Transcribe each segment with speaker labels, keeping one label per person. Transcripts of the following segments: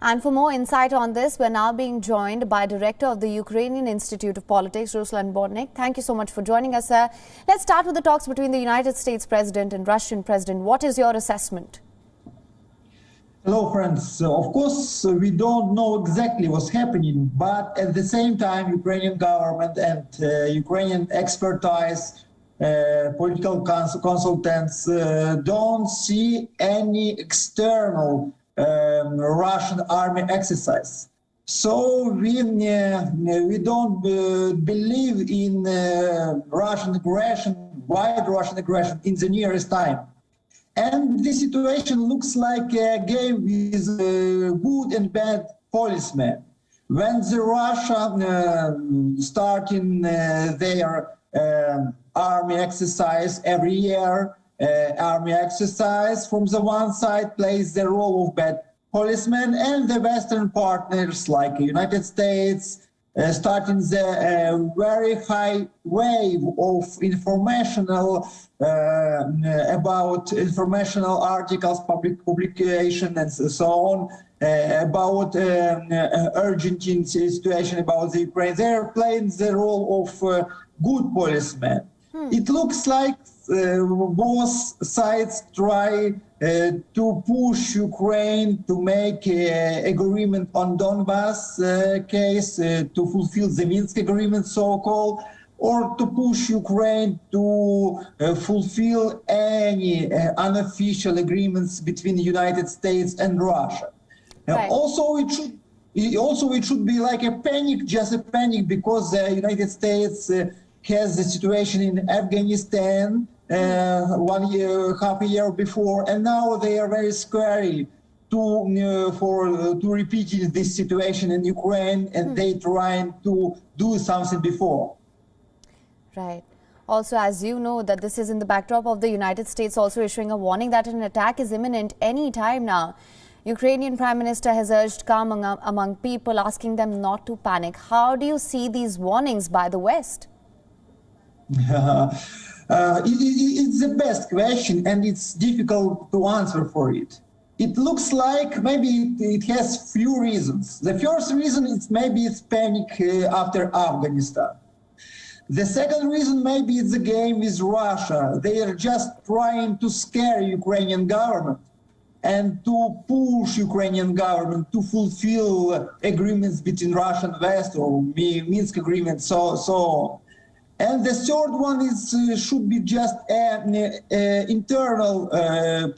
Speaker 1: And for more insight on this, we're now being joined by Director of the Ukrainian Institute of Politics, Ruslan Bornik. Thank you so much for joining us, sir. Let's start with the talks between the United States President and Russian President. What is your assessment?
Speaker 2: Hello, friends. Of course, we don't know exactly what's happening, but at the same time, Ukrainian government and Ukrainian expertise, political consultants don't see any external Russian army exercise. So we don't believe in Russian aggression, wide Russian aggression in the nearest time. And this situation looks like a game with good and bad policemen. When the Russia starting their army exercise every year, army exercise from the one side plays the role of bad policemen, and the Western partners like the United States starting the very high wave of informational about informational articles, publication, and so on, about urgent situation about the Ukraine. They're playing the role of good policemen. It looks like both sides try to push Ukraine to make an agreement on Donbass case, to fulfill the Minsk agreement, so-called, or to push Ukraine to fulfill any unofficial agreements between the United States and Russia.
Speaker 1: Right.
Speaker 2: Also, it should be like a panic, just a panic, because the United States has the situation in Afghanistan 1 year, half a year before, and now they are very scary to repeat this situation in Ukraine, and they trying to do something before.
Speaker 1: Right. Also, as you know, that this is in the backdrop of the United States also issuing a warning that an attack is imminent any time now. Ukrainian Prime Minister has urged calm among people, asking them not to panic. How do you see these warnings by the West?
Speaker 2: It's the best question, and it's difficult to answer for it. It looks like maybe it has few reasons. The first reason is maybe it's panic after Afghanistan. The second reason maybe it's a game with Russia. They are just trying to scare Ukrainian government and to push Ukrainian government to fulfill agreements between Russia and West, or Minsk agreement, so on. And the third one is should be just an internal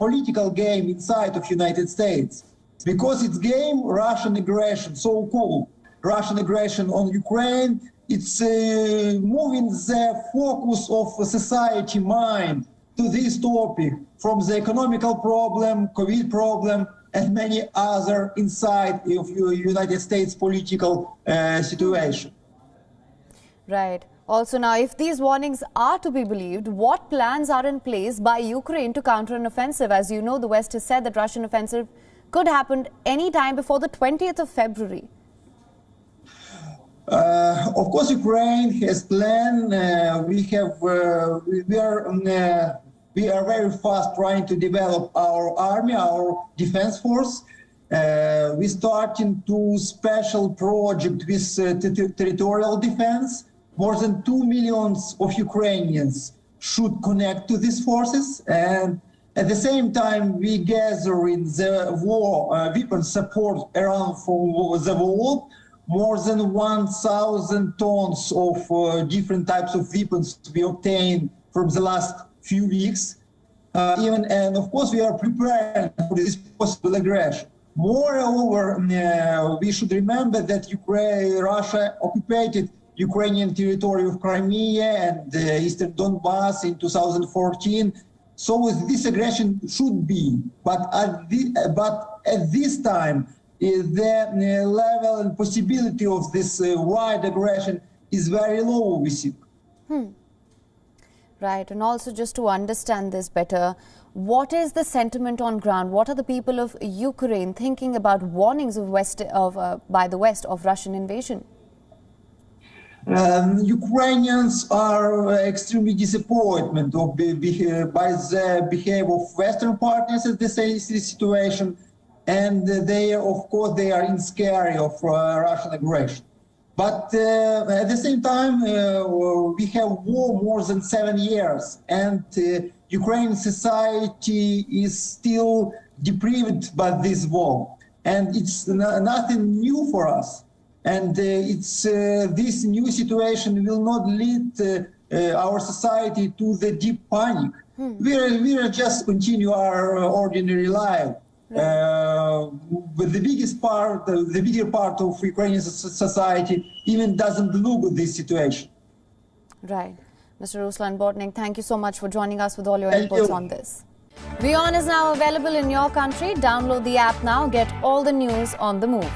Speaker 2: political game inside of United States, because it's game Russian aggression, so-called Russian aggression on Ukraine. It's moving the focus of society mind to this topic, from the economical problem, COVID problem, and many other inside of United States political situation.
Speaker 1: Right. Also now, if these warnings are to be believed, what plans are in place by Ukraine to counter an offensive? As you know, the West has said that Russian offensive could happen any time before the 20th of February.
Speaker 2: Of course, Ukraine has planned. We are very fast trying to develop our army, our defense force. We starting to special project with territorial defense. More than 2 million of Ukrainians should connect to these forces, and at the same time we gather in the war weapon support around from the world. More than 1,000 tons of different types of weapons we obtained from the last few weeks. And of course we are preparing for this possible aggression. Moreover, we should remember that Russia occupied Ukrainian territory of Crimea and eastern Donbass in 2014. So this aggression should be, but at this time, the level and possibility of this wide aggression is very low, we see.
Speaker 1: Right, and also just to understand this better, what is the sentiment on ground? What are the people of Ukraine thinking about warnings of by the West of Russian invasion?
Speaker 2: Ukrainians are extremely disappointed by the behavior of Western partners at this situation. and of course, they are in scary of Russian aggression. But at the same time, we have war more than 7 years, and Ukrainian society is still deprived by this war, and it's nothing new for us. And this new situation will not lead our society to the deep panic. We are just continue our ordinary life. But the bigger part of Ukrainian society even doesn't look at this situation.
Speaker 1: Right. Mr. Ruslan Bortnik, thank you so much for joining us with all your inputs on this. WION is now available in your country. Download the app now. Get all the news on the move.